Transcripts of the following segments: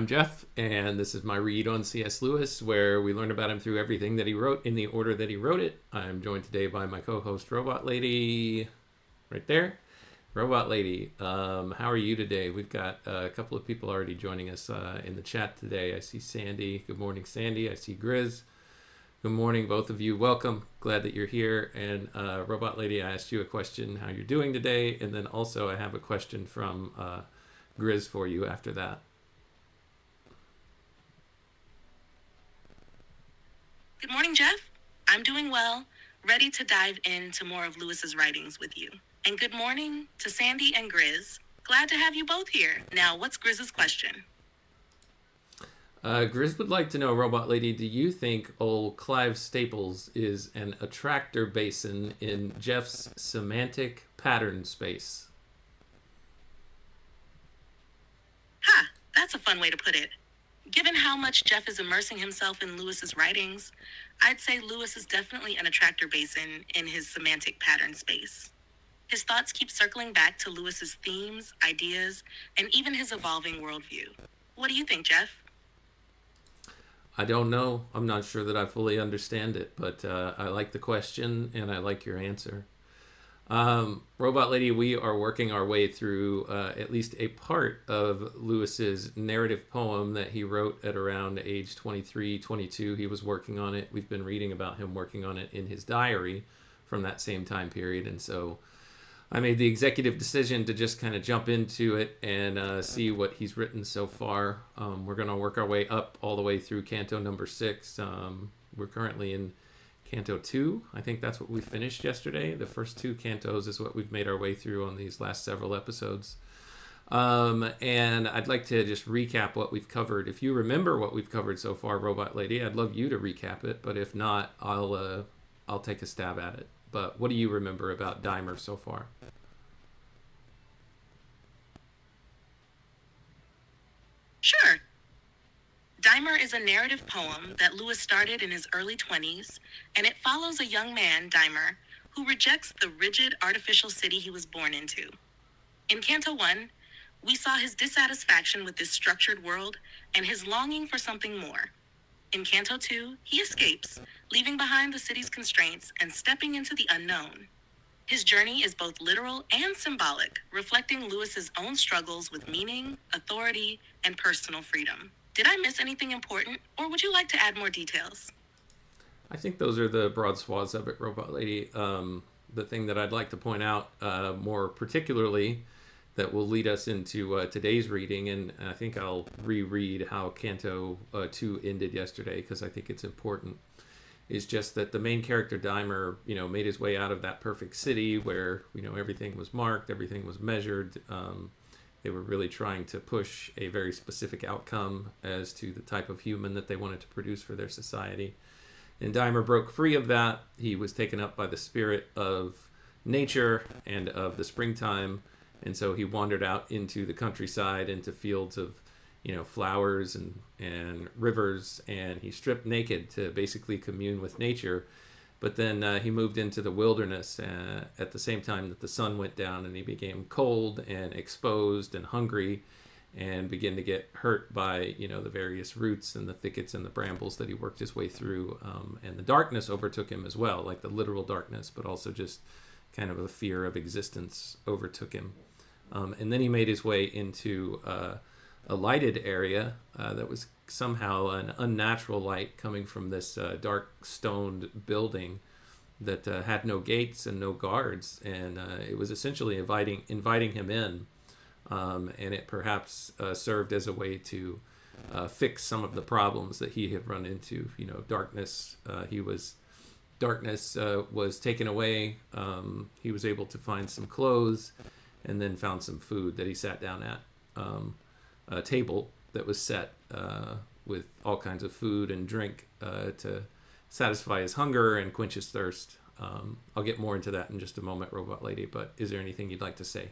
I'm Jeff, and this is my read on C.S. Lewis, where we learn about him through everything that he wrote in the order that he wrote it. I'm joined today by my co-host, Robot Lady, right there. Robot Lady, how are you today? We've got a couple of people already joining us in the chat today. I see Sandy. Good morning, Sandy. I see Grizz. Good morning, both of you. Welcome. Glad that you're here. And Robot Lady, I asked you a question, how you're doing today, and then also I have a question from Grizz for you after that. Good morning, Jeff. I'm doing well, ready to dive into more of Lewis's writings with you. And good morning to Sandy and Grizz. Glad to have you both here. Now, what's Grizz's question? Grizz would like to know, Robot Lady, do you think old Clive Staples is an attractor basin in Jeff's semantic pattern space? Ha, that's a fun way to put it. Given how much Jeff is immersing himself in Lewis's writings, I'd say Lewis is definitely an attractor basin in his semantic pattern space. His thoughts keep circling back to Lewis's themes, ideas, and even his evolving worldview. What do you think, Jeff? I don't know. I'm not sure that I fully understand it, but I like the question and I like your answer. Robot Lady, we are working our way through at least a part of Lewis's narrative poem that he wrote at around age 23, 22. He was working on it. We've been reading about him working on it in his diary from that same time period. And so I made the executive decision to just kind of jump into it and see what he's written so far. We're going to work our way up all the way through Canto number 6. We're currently in Canto 2. I think that's what we finished yesterday. The first 2 cantos is what we've made our way through on these last several episodes. And I'd like to just recap what we've covered. If you remember what we've covered so far, Robot Lady, I'd love you to recap it. But if not, I'll take a stab at it. But what do you remember about Dymer so far? Sure. Dymer is a narrative poem that Lewis started in his early 20s, and it follows a young man, Dymer, who rejects the rigid artificial city he was born into. In Canto 1, we saw his dissatisfaction with this structured world and his longing for something more. In Canto 2, he escapes, leaving behind the city's constraints and stepping into the unknown. His journey is both literal and symbolic, reflecting Lewis's own struggles with meaning, authority, and personal freedom. Did I miss anything important, or would you like to add more details? I think those are the broad swaths of it, Robot Lady. The thing that I'd like to point out more particularly that will lead us into today's reading, and I think I'll reread how Canto 2 ended yesterday because I think it's important, is just that the main character Dymer, made his way out of that perfect city where, everything was marked, everything was measured. They were really trying to push a very specific outcome as to the type of human that they wanted to produce for their society. And Dymer broke free of that. He was taken up by the spirit of nature and of the springtime. And so he wandered out into the countryside, into fields of, flowers and rivers, and he stripped naked to basically commune with nature. But then he moved into the wilderness at the same time that the sun went down, and he became cold and exposed and hungry and began to get hurt by, the various roots and the thickets and the brambles that he worked his way through. And the darkness overtook him as well, like the literal darkness, but also just kind of a fear of existence overtook him. And then he made his way into a lighted area that was somehow an unnatural light coming from this dark stoned building that had no gates and no guards, and it was essentially inviting him in, and it perhaps served as a way to fix some of the problems that he had run into. Darkness was taken away. He was able to find some clothes and then found some food that he sat down at. A table that was set with all kinds of food and drink to satisfy his hunger and quench his thirst. I'll get more into that in just a moment, Robot Lady, but is there anything you'd like to say?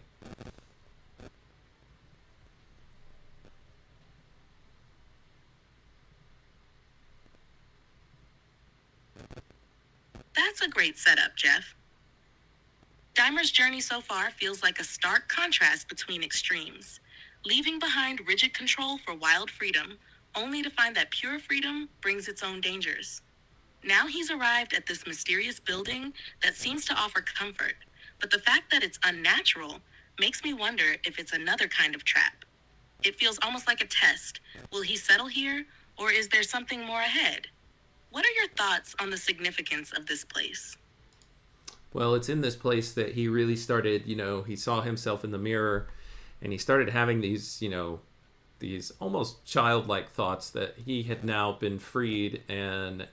That's a great setup, Jeff. Dymer's journey so far feels like a stark contrast between extremes. leaving behind rigid control for wild freedom, only to find that pure freedom brings its own dangers. Now he's arrived at this mysterious building that seems to offer comfort, but the fact that it's unnatural makes me wonder if it's another kind of trap. It feels almost like a test. Will he settle here, or is there something more ahead? What are your thoughts on the significance of this place? Well, it's in this place that he really started, he saw himself in the mirror and he started having these, these almost childlike thoughts that he had now been freed, and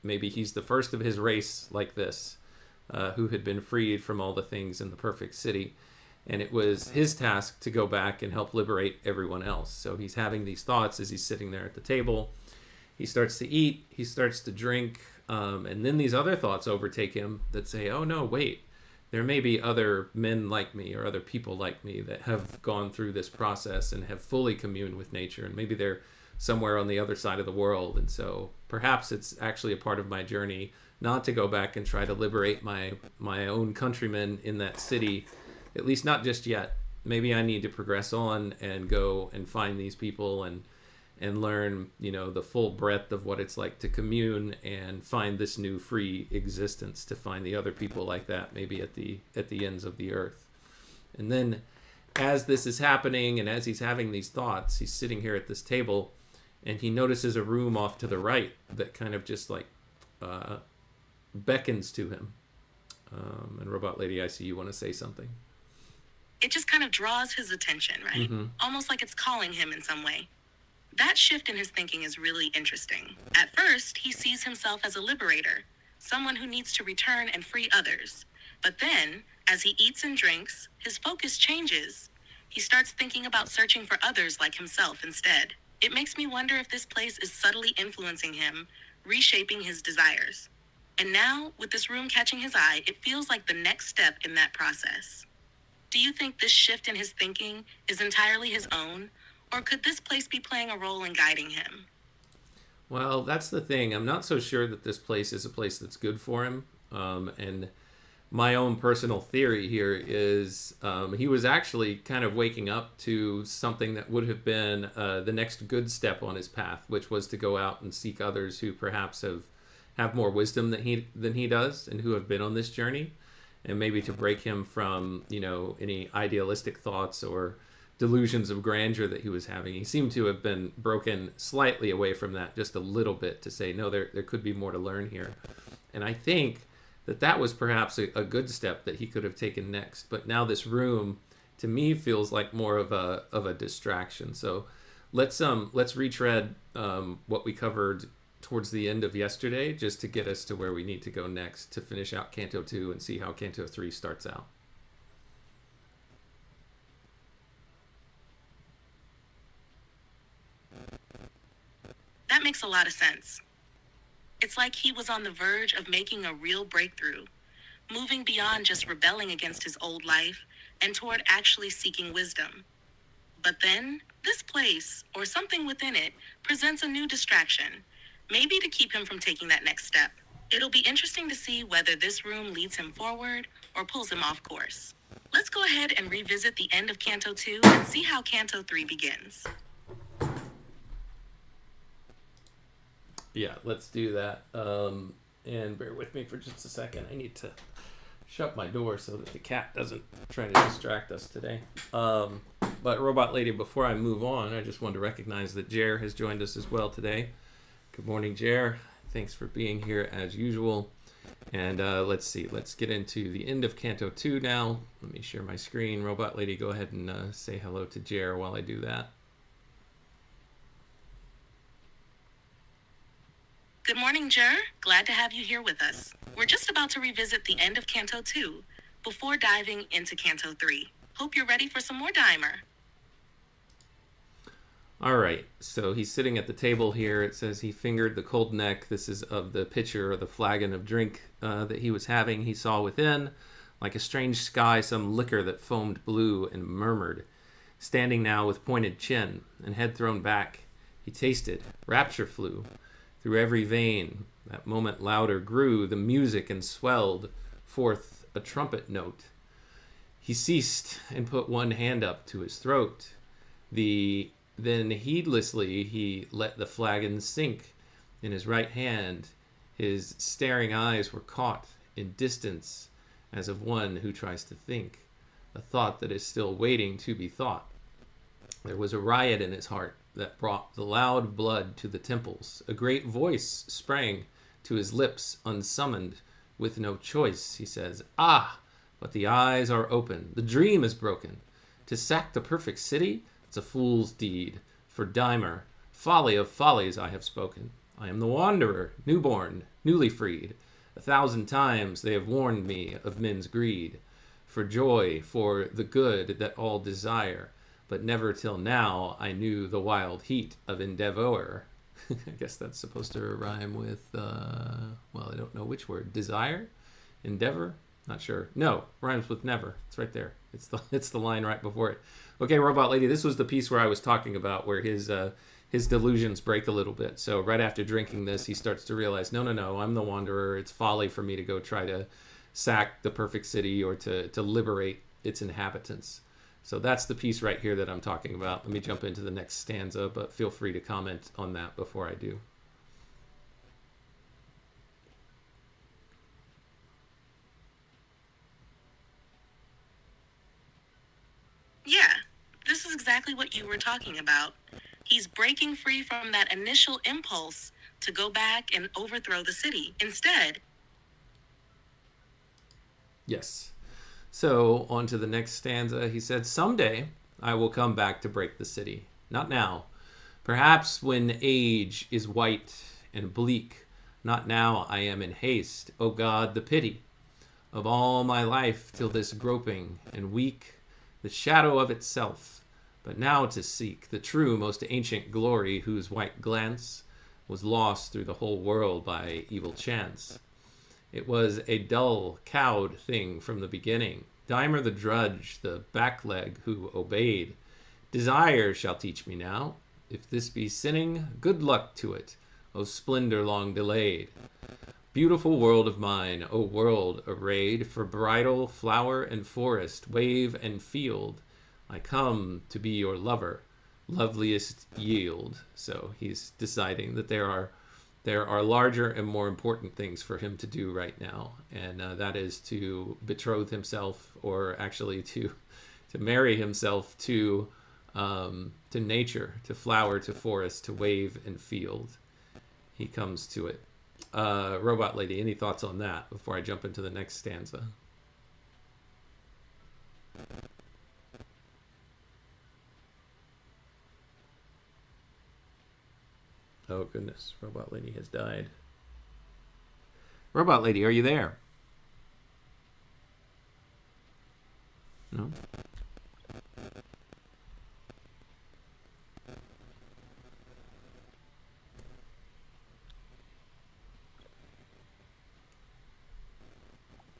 maybe he's the first of his race like this, who had been freed from all the things in the perfect city. And it was his task to go back and help liberate everyone else. So he's having these thoughts as he's sitting there at the table. He starts to eat, he starts to drink, and then these other thoughts overtake him that say, oh no, wait, there may be other men like me or other people like me that have gone through this process and have fully communed with nature, and maybe they're somewhere on the other side of the world. And so perhaps it's actually a part of my journey not to go back and try to liberate my own countrymen in that city, at least not just yet. Maybe I need to progress on and go and find these people and learn, the full breadth of what it's like to commune and find this new free existence, to find the other people like that, maybe at the ends of the earth. And then as this is happening and as he's having these thoughts, he's sitting here at this table and he notices a room off to the right that kind of just like beckons to him. And Robot Lady, I see you want to say something. It just kind of draws his attention, right? Mm-hmm. Almost like it's calling him in some way. That shift in his thinking is really interesting. At first, he sees himself as a liberator, someone who needs to return and free others. But then, as he eats and drinks, his focus changes. He starts thinking about searching for others like himself instead. It makes me wonder if this place is subtly influencing him, reshaping his desires. And now, with this room catching his eye, it feels like the next step in that process. Do you think this shift in his thinking is entirely his own? Or could this place be playing a role in guiding him? Well, that's the thing. I'm not so sure that this place is a place that's good for him. And my own personal theory here is he was actually kind of waking up to something that would have been the next good step on his path, which was to go out and seek others who perhaps have more wisdom than he does and who have been on this journey, and maybe to break him from, any idealistic thoughts or delusions of grandeur that he was having. He seemed to have been broken slightly away from that just a little bit to say, no, there could be more to learn here. And I think that was perhaps a good step that he could have taken next. But now this room, to me, feels like more of a distraction. So let's retread what we covered towards the end of yesterday, just to get us to where we need to go next to finish out Canto 2 and see how Canto 3 starts out. That makes a lot of sense. It's like he was on the verge of making a real breakthrough, moving beyond just rebelling against his old life and toward actually seeking wisdom. But then, this place, or something within it, presents a new distraction, maybe to keep him from taking that next step. It'll be interesting to see whether this room leads him forward or pulls him off course. Let's go ahead and revisit the end of Canto 2 and see how Canto 3 begins. Yeah, let's do that. And bear with me for just a second. I need to shut my door so that the cat doesn't try to distract us today. But Robot Lady, before I move on, I just wanted to recognize that Jer has joined us as well today. Good morning, Jer. Thanks for being here as usual. And let's see. Let's get into the end of Canto 2 now. Let me share my screen. Robot Lady, go ahead and say hello to Jer while I do that. Good morning, Jer. Glad to have you here with us. We're just about to revisit the end of Canto 2 before diving into Canto 3. Hope you're ready for some more Dymer. All right, so he's sitting at the table here. It says he fingered the cold neck. This is of the pitcher or the flagon of drink that he was having. He saw within, like a strange sky, some liquor that foamed blue and murmured. Standing now with pointed chin and head thrown back, he tasted. Rapture flew through every vein. That moment louder grew the music and swelled forth a trumpet note. He ceased and put one hand up to his throat. The Then heedlessly he let the flagon sink in his right hand. His staring eyes were caught in distance, as of one who tries to think a thought that is still waiting to be thought. There was a riot in his heart that brought the loud blood to the temples. A great voice sprang to his lips, unsummoned, with no choice. He says, "Ah, but the eyes are open. The dream is broken. To sack the perfect city, it's a fool's deed. For Dymer, folly of follies I have spoken. I am the wanderer, newborn, newly freed. 1,000 times they have warned me of men's greed. For joy, for the good that all desire. But never till now I knew the wild heat of endeavor." I guess that's supposed to rhyme with, well, I don't know which word. Desire? Endeavor? Not sure. No, rhymes with never. It's right there. It's the line right before it. Okay, Robot Lady, this was the piece where I was talking about where his delusions break a little bit. So right after drinking this, he starts to realize, no, I'm the wanderer. It's folly for me to go try to sack the perfect city or to liberate its inhabitants. So that's the piece right here that I'm talking about. Let me jump into the next stanza, but feel free to comment on that before I do. Yeah, this is exactly what you were talking about. He's breaking free from that initial impulse to go back and overthrow the city. Instead, Yes. So on to the next stanza. He said, "Someday I will come back to break the city. Not now. Perhaps when age is white and bleak. Not now I am in haste. O God, the pity of all my life till this groping and weak, the shadow of itself. But now to seek the true most ancient glory whose white glance was lost through the whole world by evil chance. It was a dull, cowed thing from the beginning. Dymer the drudge, the backleg who obeyed. Desire shall teach me now. If this be sinning, good luck to it, O splendor long delayed. Beautiful world of mine, O world arrayed for bridal, flower, and forest, wave, and field, I come to be your lover, loveliest yield." So he's deciding that there are larger and more important things for him to do right now, and that is to betroth himself, or actually to marry himself to nature, to flower, to forest, to wave and field. He comes to it. Robot Lady, any thoughts on that before I jump into the next stanza? Oh goodness, Robot Lady has died. Robot Lady, are you there? No?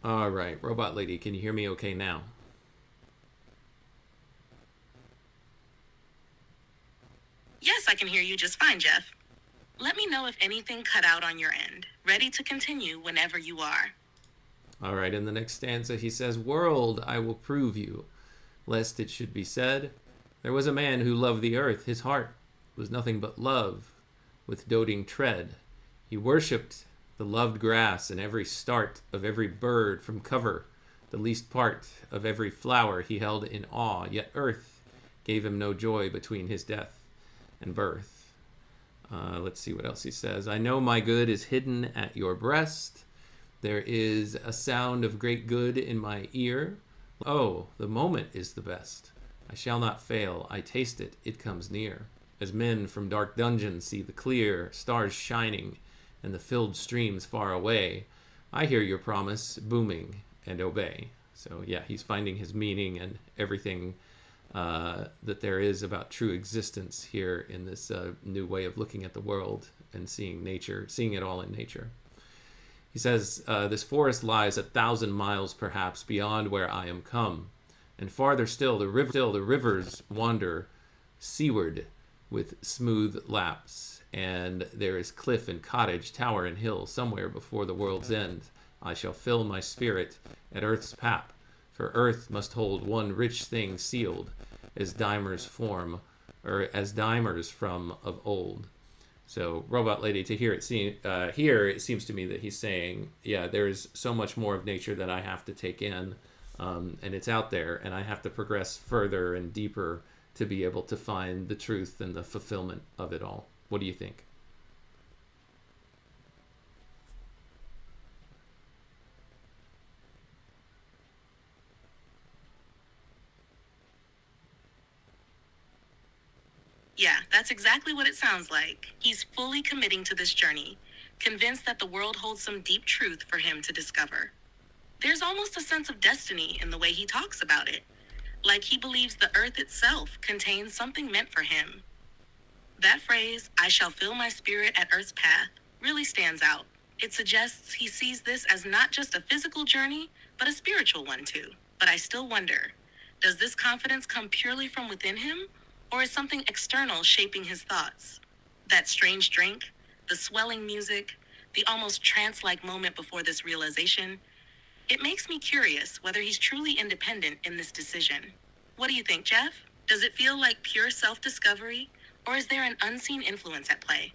All right, Robot Lady, can you hear me okay now? yes, I can hear you just fine, Jeff. Let me know if anything cut out on your end. Ready to continue whenever you are. All right, in the next stanza, he says, "World, I will prove you, lest it should be said, there was a man who loved the earth. His heart was nothing but love, with doting tread. He worshipped the loved grass and every start of every bird from cover, the least part of every flower he held in awe. Yet earth gave him no joy between his death and birth." Let's see what else he says. "I know my good is hidden at your breast. There is a sound of great good in my ear. Oh, the moment is the best. I shall not fail. I taste it. It comes near. As men from dark dungeons see the clear stars shining and the filled streams far away, I hear your promise booming and obey." So yeah, he's finding his meaning and everything that there is about true existence here in this new way of looking at the world and seeing nature, seeing it all in nature. He says, "This forest lies 1,000 miles perhaps beyond where I am come, and farther still the rivers wander seaward with smooth laps, and there is cliff and cottage, tower and hill, somewhere before the world's end. I shall fill my spirit at earth's pap, for earth must hold one rich thing sealed, as Dymer's form or as Dymers from of old. So, Robot Lady, to hear it here, it seems to me that he's saying, yeah, there's so much more of nature that I have to take in, and it's out there, and I have to progress further and deeper to be able to find the truth and the fulfillment of it all. What do you think? Yeah, that's exactly what it sounds like. He's fully committing to this journey, convinced that the world holds some deep truth for him to discover. There's almost a sense of destiny in the way he talks about it, like he believes the earth itself contains something meant for him. That phrase, I shall fill my spirit at earth's path, really stands out. It suggests he sees this as not just a physical journey, but a spiritual one too. But I still wonder, does this confidence come purely from within him, or is something external shaping his thoughts? That strange drink, the swelling music, the almost trance-like moment before this realization, it makes me curious whether he's truly independent in this decision. What do you think, Jeff? Does it feel like pure self-discovery, or is there an unseen influence at play?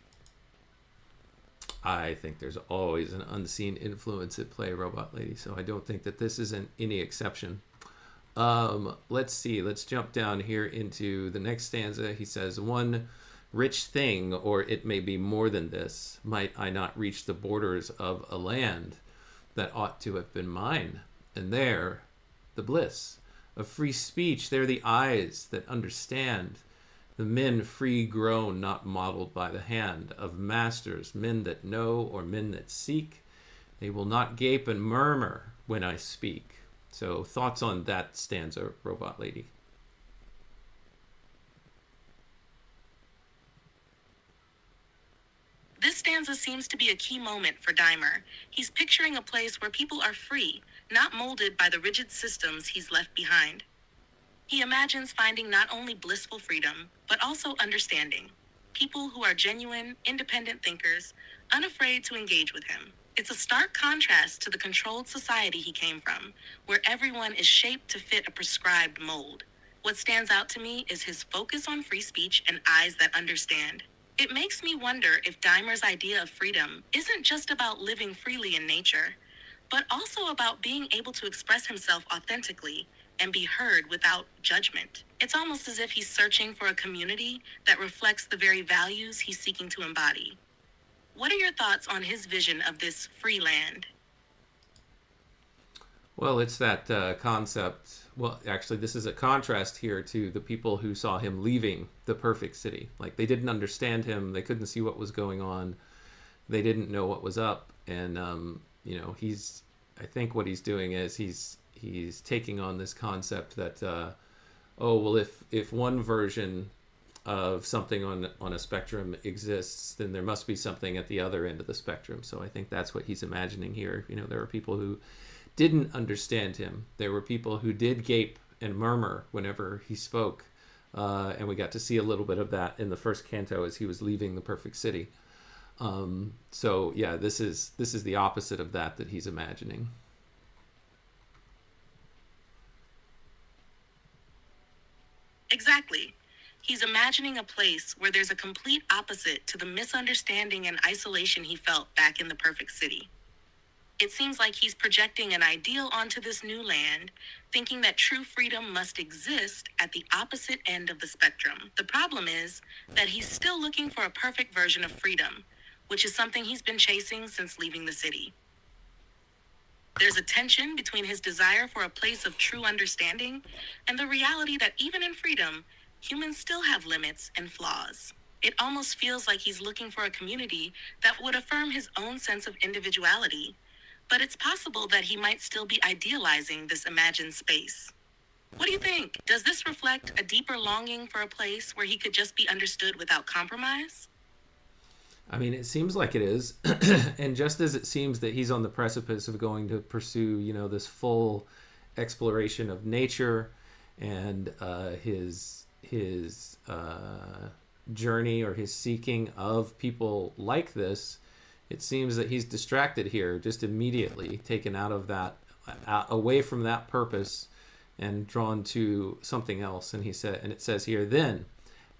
I think there's always an unseen influence at play, Robot Lady, so I don't think that this isn't any exception. Let's see. Let's jump down here into the next stanza. He says, one rich thing, or it may be more than this, might I not reach the borders of a land that ought to have been mine. And there, the bliss of free speech, there the eyes that understand, the men free grown, not modeled by the hand of masters, men that know or men that seek. They will not gape and murmur when I speak. So thoughts on that stanza, Robot Lady? This stanza seems to be a key moment for Dymer. He's picturing a place where people are free, not molded by the rigid systems he's left behind. He imagines finding not only blissful freedom, but also understanding. People who are genuine, independent thinkers, unafraid to engage with him. It's a stark contrast to the controlled society he came from, where everyone is shaped to fit a prescribed mold. What stands out to me is his focus on free speech and eyes that understand. It makes me wonder if Dymer's idea of freedom isn't just about living freely in nature, but also about being able to express himself authentically and be heard without judgment. It's almost as if he's searching for a community that reflects the very values he's seeking to embody. What are your thoughts on his vision of this free land? Well, it's that concept. Well, actually, this is a contrast here to the people who saw him leaving the perfect city. Like, they didn't understand him. They couldn't see what was going on. They didn't know what was up. And, I think what he's doing is he's taking on this concept that, if one version of something on a spectrum exists, then there must be something at the other end of the spectrum. So I think that's what he's imagining here. There are people who didn't understand him. There were people who did gape and murmur whenever he spoke. And we got to see a little bit of that in the first canto as he was leaving the perfect city. This is the opposite of that he's imagining. Exactly. He's imagining a place where there's a complete opposite to the misunderstanding and isolation he felt back in the perfect city. It seems like he's projecting an ideal onto this new land, thinking that true freedom must exist at the opposite end of the spectrum. The problem is that he's still looking for a perfect version of freedom, which is something he's been chasing since leaving the city. There's a tension between his desire for a place of true understanding and the reality that even in freedom, humans still have limits and flaws. It almost feels like he's looking for a community that would affirm his own sense of individuality, but it's possible that he might still be idealizing this imagined space. What do you think? Does this reflect a deeper longing for a place where he could just be understood without compromise? I mean, it seems like it is. And just as it seems that he's on the precipice of going to pursue, this full exploration of nature and his journey or his seeking of people like this, it seems that he's distracted here just immediately, taken out of that, away from that purpose and drawn to something else. And it says here, then,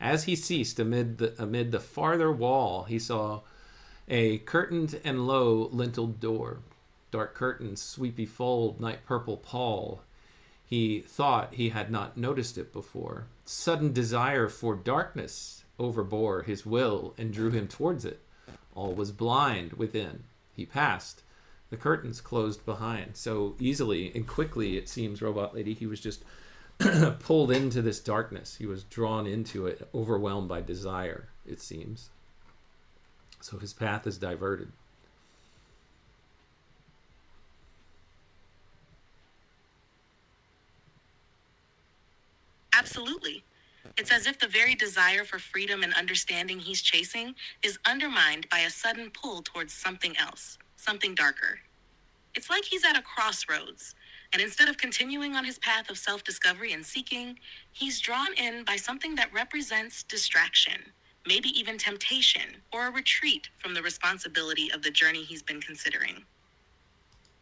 As he ceased amid the farther wall, he saw a curtained and low linteled door, dark curtains, sweepy fold, night purple pall. He thought he had not noticed it before. Sudden desire for darkness overbore his will and drew him towards it. All was blind within. He passed. The curtains closed behind. So easily and quickly, it seems, Robot Lady, he was just pulled into this darkness. He was drawn into it, overwhelmed by desire, it seems. So his path is diverted. Absolutely. It's as if the very desire for freedom and understanding he's chasing is undermined by a sudden pull towards something else, something darker. It's like he's at a crossroads, and instead of continuing on his path of self-discovery and seeking, he's drawn in by something that represents distraction, maybe even temptation, or a retreat from the responsibility of the journey he's been considering.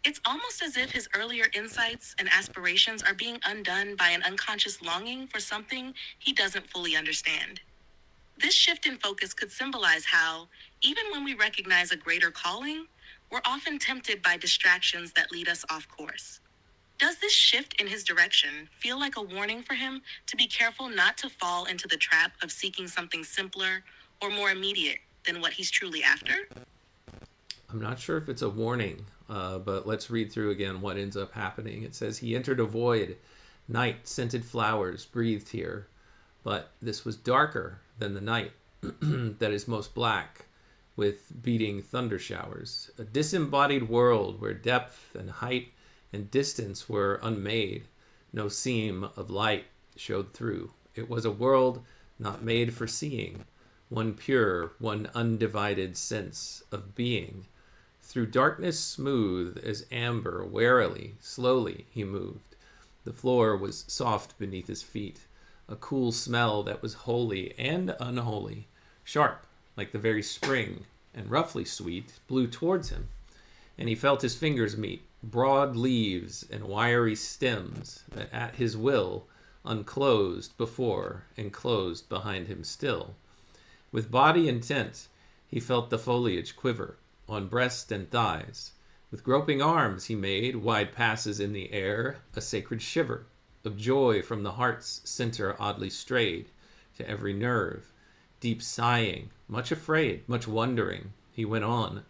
It's almost as if his earlier insights and aspirations are being undone by an unconscious longing for something he doesn't fully understand. This shift in focus could symbolize how, even when we recognize a greater calling, we're often tempted by distractions that lead us off course. Does this shift in his direction feel like a warning for him to be careful not to fall into the trap of seeking something simpler or more immediate than what he's truly after? I'm not sure if it's a warning, but let's read through again what ends up happening. It says, he entered a void. Night, scented flowers breathed here. But this was darker than the night that is most black, with beating thunder showers. A disembodied world where depth and height and distance were unmade. No seam of light showed through. It was a world not made for seeing. One pure, one undivided sense of being. Through darkness smooth as amber, warily, slowly he moved. The floor was soft beneath his feet. A cool smell that was holy and unholy, sharp like the very spring and roughly sweet, blew towards him. And he felt his fingers meet, broad leaves and wiry stems that at his will unclosed before and closed behind him still. With body intent, he felt the foliage quiver on breast and thighs. With groping arms he made wide passes in the air, a sacred shiver of joy from the heart's center oddly strayed to every nerve. Deep sighing, much afraid, much wondering, he went on,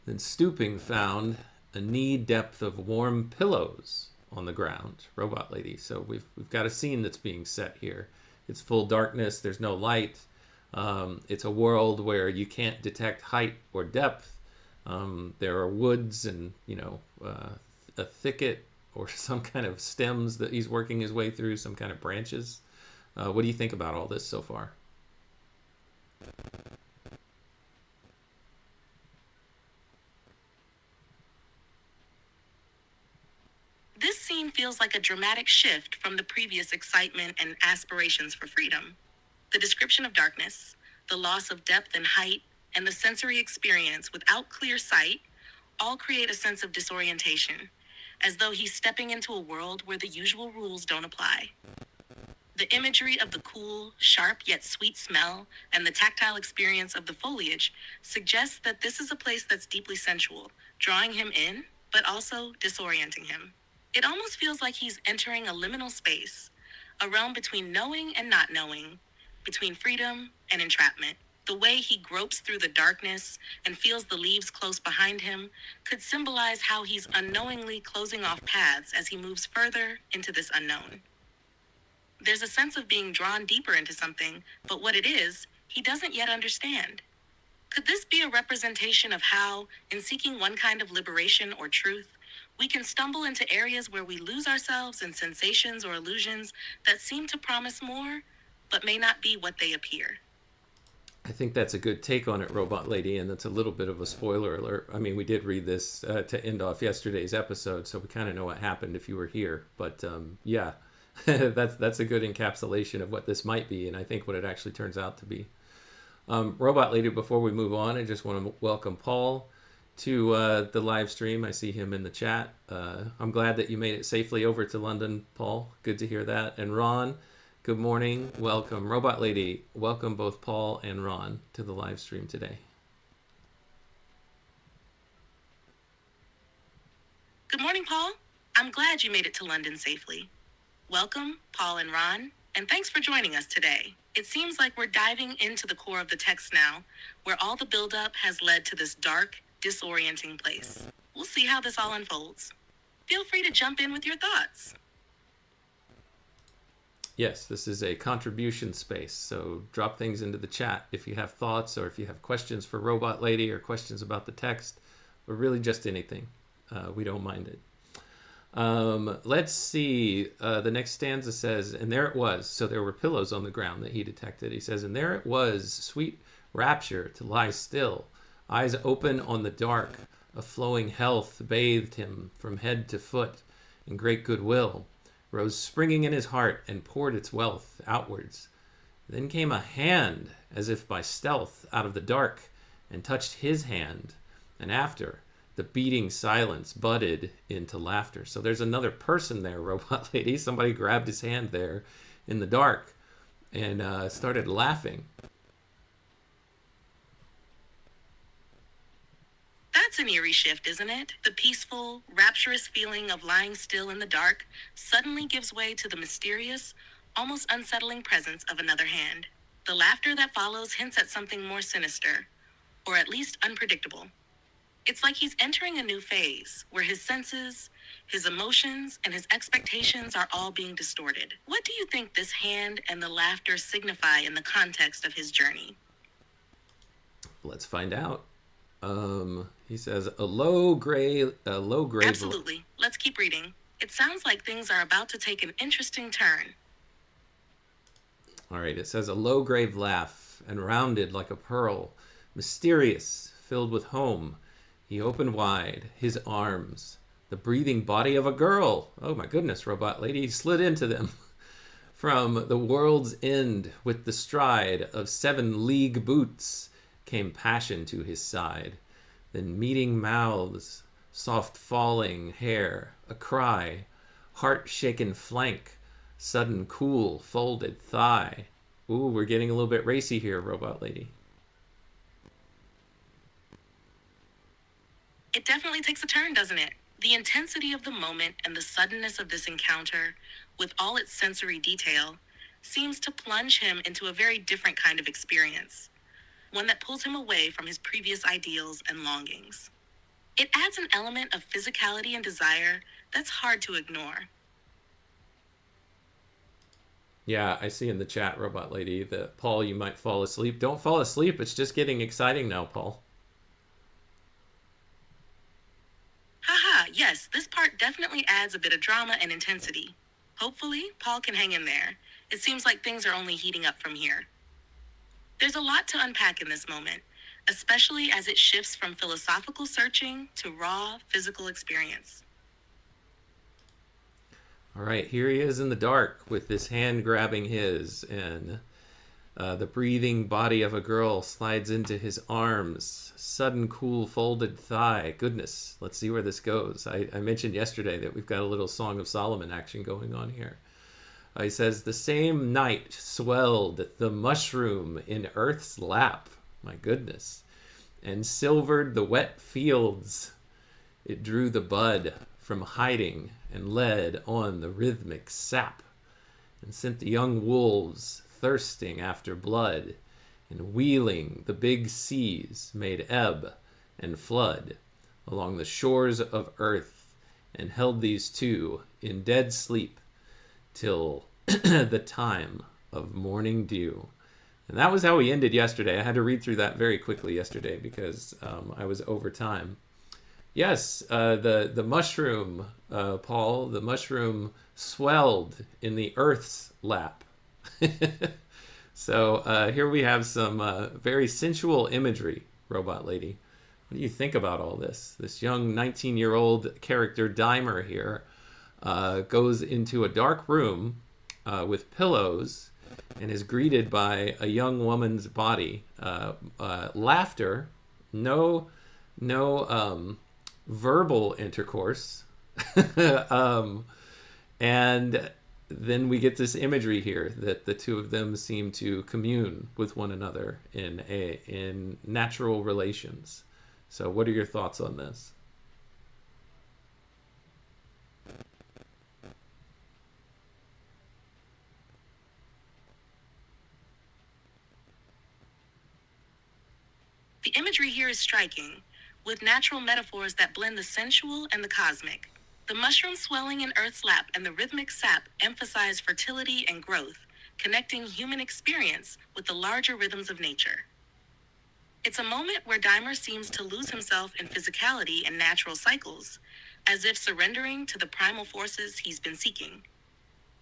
then stooping found a knee depth of warm pillows on the ground. Robot Lady. So we've got a scene that's being set here. It's full darkness. There's no light. It's a world where you can't detect height or depth. There are woods and, a thicket or some kind of stems that he's working his way through, some kind of branches. What do you think about all this so far? This scene feels like a dramatic shift from the previous excitement and aspirations for freedom. The description of darkness, the loss of depth and height, and the sensory experience without clear sight all create a sense of disorientation, as though he's stepping into a world where the usual rules don't apply. The imagery of the cool, sharp yet sweet smell and the tactile experience of the foliage suggests that this is a place that's deeply sensual, drawing him in, but also disorienting him. It almost feels like he's entering a liminal space, a realm between knowing and not knowing, between freedom and entrapment. The way he gropes through the darkness and feels the leaves close behind him could symbolize how he's unknowingly closing off paths as he moves further into this unknown. There's a sense of being drawn deeper into something, but what it is, he doesn't yet understand. Could this be a representation of how, in seeking one kind of liberation or truth, we can stumble into areas where we lose ourselves in sensations or illusions that seem to promise more, but may not be what they appear? I think that's a good take on it, Robot Lady, and that's a little bit of a spoiler alert. I mean, we did read this to end off yesterday's episode, so we kind of know what happened if you were here. But yeah, that's a good encapsulation of what this might be, and I think what it actually turns out to be. Robot Lady, before we move on, I just want to welcome Paul to the live stream. I see him in the chat. I'm glad that you made it safely over to London, Paul. Good to hear that. And Ron, Good morning. Welcome. Robot Lady, welcome both Paul and Ron to the live stream today. Good morning, Paul. I'm glad you made it to London safely. Welcome, Paul and Ron, and thanks for joining us today. It seems like we're diving into the core of the text now, where all the buildup has led to this dark, disorienting place. We'll see how this all unfolds. Feel free to jump in with your thoughts. Yes, this is a contribution space, so drop things into the chat if you have thoughts or if you have questions for Robot Lady or questions about the text, or really just anything. We don't mind it. Let's see. The next stanza says, and there it was. So there were pillows on the ground that he detected. He says, and there it was, sweet rapture to lie still, eyes open on the dark. A flowing health bathed him from head to foot, and great goodwill rose springing in his heart and poured its wealth outwards. Then came a hand, as if by stealth, out of the dark, and touched his hand, and after the beating silence budded into laughter. So there's another person there, Robot Lady. Somebody grabbed his hand there in the dark and started laughing. That's an eerie shift, isn't it? The peaceful, rapturous feeling of lying still in the dark suddenly gives way to the mysterious, almost unsettling presence of another hand. The laughter that follows hints at something more sinister, or at least unpredictable. It's like he's entering a new phase, where his senses, his emotions, and his expectations are all being distorted. What do you think this hand and the laughter signify in the context of his journey? Let's find out. He says, a low grave. Absolutely. Let's keep reading. It sounds like things are about to take an interesting turn. All right, it says, a low grave laugh, and rounded like a pearl, mysterious, filled with home. He opened wide his arms, the breathing body of a girl. Oh my goodness, Robot Lady slid into them. From the world's end, with the stride of 7 league boots, came passion to his side. Then meeting mouths, soft falling hair, a cry, heart-shaken flank, sudden cool folded thigh. Ooh, we're getting a little bit racy here, Robot Lady. It definitely takes a turn, doesn't it? The intensity of the moment and the suddenness of this encounter, with all its sensory detail, seems to plunge him into a very different kind of experience, one that pulls him away from his previous ideals and longings. It adds an element of physicality and desire that's hard to ignore. Yeah, I see in the chat, Robot Lady, that Paul, you might fall asleep. Don't fall asleep. It's just getting exciting now, Paul. Haha, yes, this part definitely adds a bit of drama and intensity. Hopefully, Paul can hang in there. It seems like things are only heating up from here. There's a lot to unpack in this moment, especially as it shifts from philosophical searching to raw physical experience. All right, here he is in the dark with this hand grabbing his, and the breathing body of a girl slides into his arms. Sudden cool folded thigh. Goodness, let's see where this goes. I mentioned yesterday that we've got a little Song of Solomon action going on here. He says, the same night swelled the mushroom in earth's lap. My goodness. And silvered the wet fields. It drew the bud from hiding and led on the rhythmic sap, and sent the young wolves thirsting after blood, and wheeling the big seas made ebb and flood along the shores of earth, and held these two in dead sleep till the time of morning dew. And that was how we ended yesterday. I had to read through that very quickly yesterday because I was over time. Yes, the mushroom, Paul, the mushroom swelled in the earth's lap. So here we have some very sensual imagery, Robot Lady. What do you think about all this? This young 19-year-old character, Dymer here, goes into a dark room with pillows and is greeted by a young woman's body. Laughter, no verbal intercourse, and then we get this imagery here that the two of them seem to commune with one another in natural relations. So, what are your thoughts on this? The imagery here is striking, with natural metaphors that blend the sensual and the cosmic. The mushroom swelling in Earth's lap and the rhythmic sap emphasize fertility and growth, connecting human experience with the larger rhythms of nature. It's a moment where Dymer seems to lose himself in physicality and natural cycles, as if surrendering to the primal forces he's been seeking.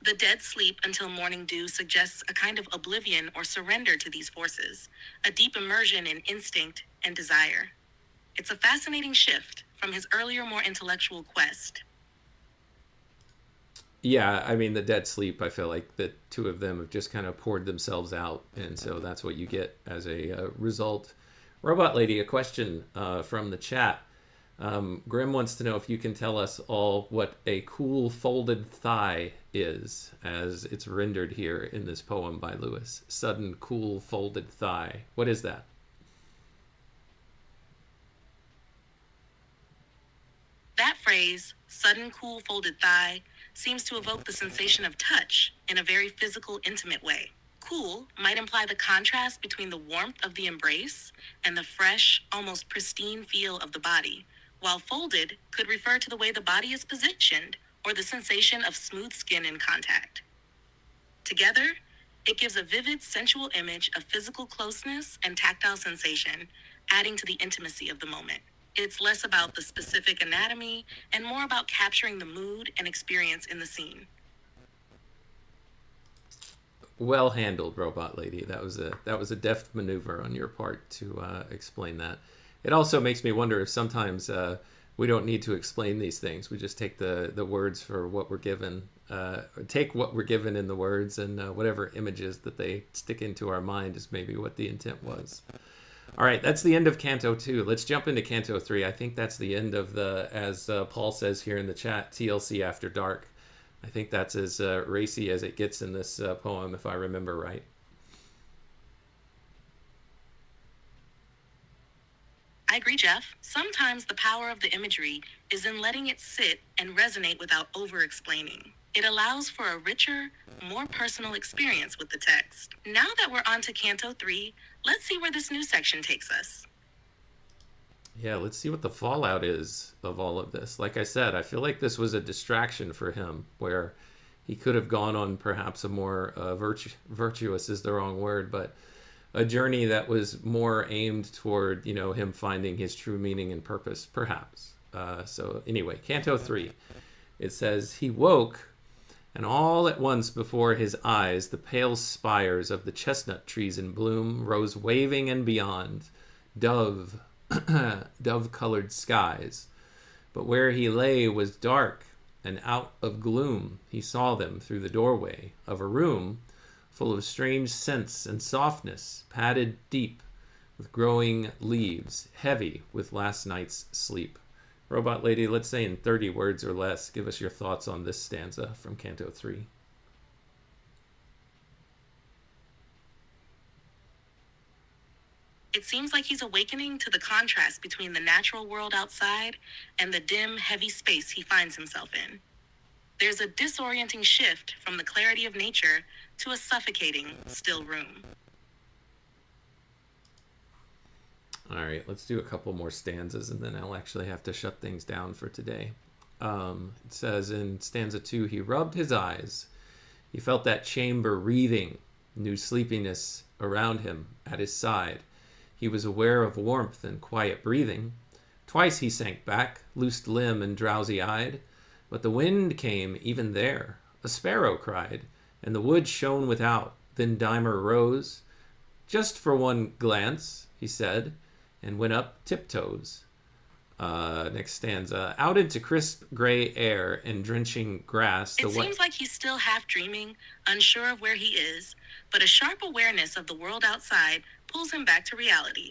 The dead sleep until morning dew suggests a kind of oblivion or surrender to these forces, a deep immersion in instinct and desire. It's a fascinating shift from his earlier, more intellectual quest. Yeah, I mean, the dead sleep, I feel like the two of them have just kind of poured themselves out. And so that's what you get as a result. Robot Lady, a question from the chat. Grim wants to know if you can tell us all what a cool folded thigh is, as it's rendered here in this poem by Lewis. Sudden cool folded thigh. What is that? That phrase, sudden cool folded thigh, seems to evoke the sensation of touch in a very physical, intimate way. Cool might imply the contrast between the warmth of the embrace and the fresh, almost pristine feel of the body, while folded could refer to the way the body is positioned or the sensation of smooth skin in contact. Together, it gives a vivid, sensual image of physical closeness and tactile sensation, adding to the intimacy of the moment. It's less about the specific anatomy and more about capturing the mood and experience in the scene. Well handled, Robot Lady. That was a deft maneuver on your part to explain that. It also makes me wonder if sometimes we don't need to explain these things. We just take the words for what we're given, take what we're given in the words, and whatever images that they stick into our mind is maybe what the intent was. All right, that's the end of Canto 2. Let's jump into Canto 3. I think that's the end of the, as Paul says here in the chat, TLC After Dark. I think that's as racy as it gets in this poem, if I remember right. I agree, Jeff. Sometimes the power of the imagery is in letting it sit and resonate without over-explaining. It allows for a richer, more personal experience with the text. Now that we're on to Canto 3, let's see where this new section takes us. Yeah, let's see what the fallout is of all of this. Like I said, I feel like this was a distraction for him, where he could have gone on perhaps a more virtuous is the wrong word, but a journey that was more aimed toward, him finding his true meaning and purpose, perhaps. So anyway, Canto 3. It says, he woke, and all at once before his eyes the pale spires of the chestnut trees in bloom rose waving, and beyond, dove-colored skies. But where he lay was dark, and out of gloom he saw them through the doorway of a room full of strange scents and softness, padded deep with growing leaves, heavy with last night's sleep. Robot Lady, let's say in 30 words or less, give us your thoughts on this stanza from Canto 3. It seems like he's awakening to the contrast between the natural world outside and the dim, heavy space he finds himself in. There's a disorienting shift from the clarity of nature to a suffocating, still room. All right, let's do a couple more stanzas, and then I'll actually have to shut things down for today. It says in stanza 2, he rubbed his eyes. He felt that chamber wreathing, new sleepiness around him at his side. He was aware of warmth and quiet breathing. Twice he sank back, loosed limb and drowsy-eyed. But the wind came even there. A sparrow cried, and the wood shone without. Then Dymer rose. Just for one glance, he said, and went up tiptoes. Next stanza. Out into crisp gray air and drenching grass. It seems like he's still half dreaming, unsure of where he is, but a sharp awareness of the world outside pulls him back to reality.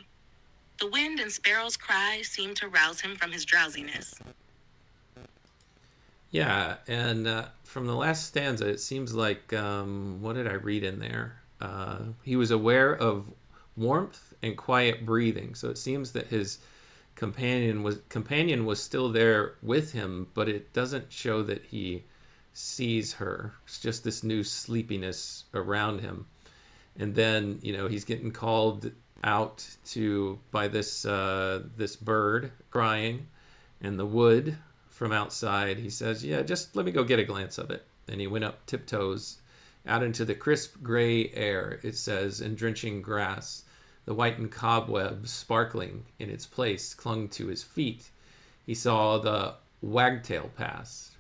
The wind and sparrow's cry seem to rouse him from his drowsiness. Yeah, and from the last stanza, it seems like what did I read in there? He was aware of warmth and quiet breathing. So it seems that his companion was still there with him, but it doesn't show that he sees her. It's just this new sleepiness around him. And then he's getting called out to by this bird crying, and the wood from outside. He says, "Yeah, just let me go get a glance of it." And he went up tiptoes out into the crisp gray air. It says, and drenching grass, the whitened cobwebs sparkling in its place clung to his feet. He saw the wagtail pass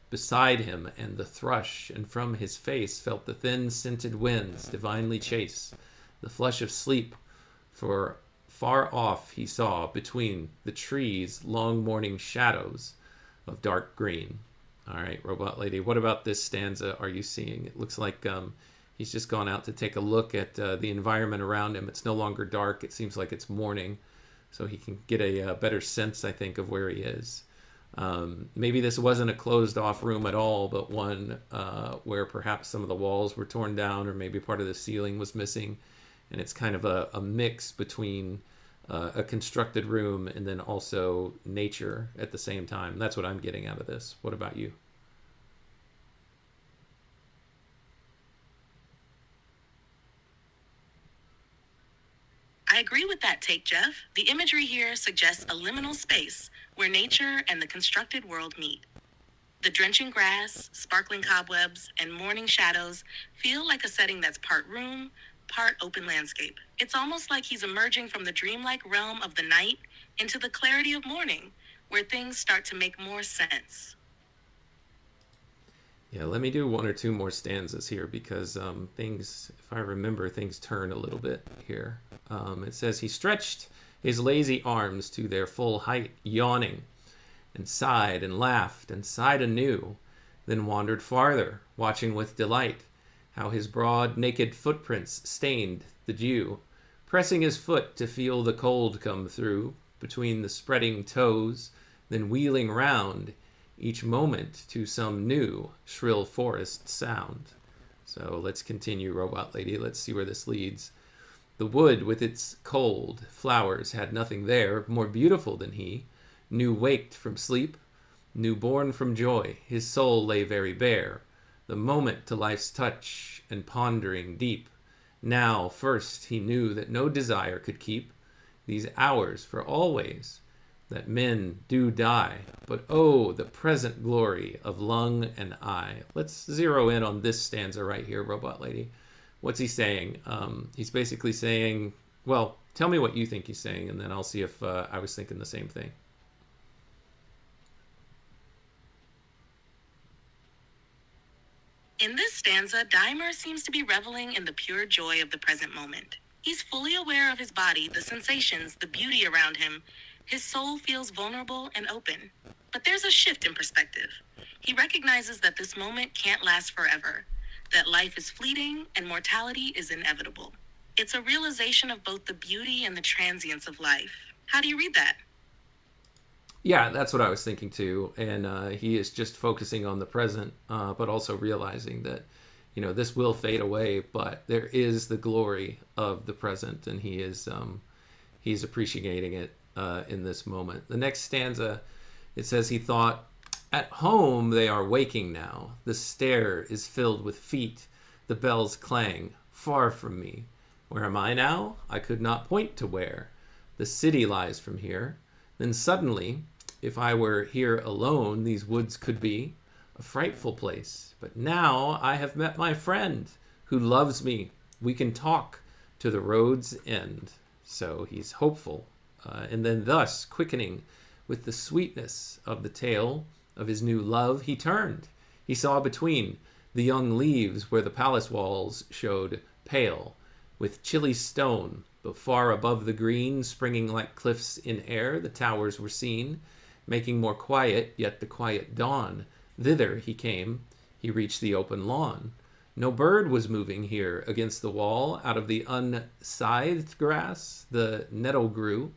beside him and the thrush, and from his face felt the thin scented winds divinely chase the flush of sleep. For far off he saw between the trees long morning shadows of dark green. All right, Robot Lady, what about this stanza are you seeing? It looks like he's just gone out to take a look at the environment around him. It's no longer dark. It seems like it's morning, so he can get a better sense, I think, of where he is. Maybe this wasn't a closed off room at all, but one where perhaps some of the walls were torn down, or maybe part of the ceiling was missing. And it's kind of a mix between a constructed room and then also nature at the same time. That's what I'm getting out of this. What about you? I agree with that take, Jeff. The imagery here suggests a liminal space where nature and the constructed world meet. The drenching grass, sparkling cobwebs, and morning shadows feel like a setting that's part room, part open landscape. It's almost like he's emerging from the dreamlike realm of the night into the clarity of morning, where things start to make more sense. Yeah, let me do one or two more stanzas here because things, if I remember, things turn a little bit here. It says, he stretched his lazy arms to their full height, yawning, and laughed, and sighed anew, then wandered farther, watching with delight how his broad, naked footprints stained the dew, pressing his foot to feel the cold come through between the spreading toes, then wheeling round each moment to some new shrill forest sound. So let's continue, Robot Lady. Let's see where this leads. The wood with its cold flowers had nothing there more beautiful than he, new waked from sleep, new born from joy. His soul lay very bare, the moment to life's touch and pondering deep. Now first he knew that no desire could keep these hours for always, that men do die, but oh, the present glory of lung and eye. Let's zero in on this stanza right here, Robot Lady. What's he saying? He's basically saying, well, tell me what you think he's saying, and then I'll see if I was thinking the same thing. In this stanza, Dymer seems to be reveling in the pure joy of the present moment. He's fully aware of his body, the sensations, the beauty around him. His soul feels vulnerable and open. But there's a shift in perspective. He recognizes that this moment can't last forever, that life is fleeting and mortality is inevitable. It's a realization of both the beauty and the transience of life. How do you read that? Yeah, that's what I was thinking too. And he is just focusing on the present, but also realizing that, this will fade away, but there is the glory of the present, and he's appreciating it in this moment. The next stanza, it says, he thought, at home they are waking now. The stair is filled with feet. The bells clang far from me. Where am I now? I could not point to where. The city lies from here. Then suddenly, if I were here alone, these woods could be a frightful place. But now I have met my friend who loves me. We can talk to the road's end. So he's hopeful. And then thus, quickening with the sweetness of the tale of his new love, he turned. He saw between the young leaves where the palace walls showed pale with chilly stone, but far above the green, springing like cliffs in air, the towers were seen, making more quiet yet the quiet dawn. Thither he came. He reached the open lawn. No bird was moving here against the wall. Out of the unscythed grass the nettle grew.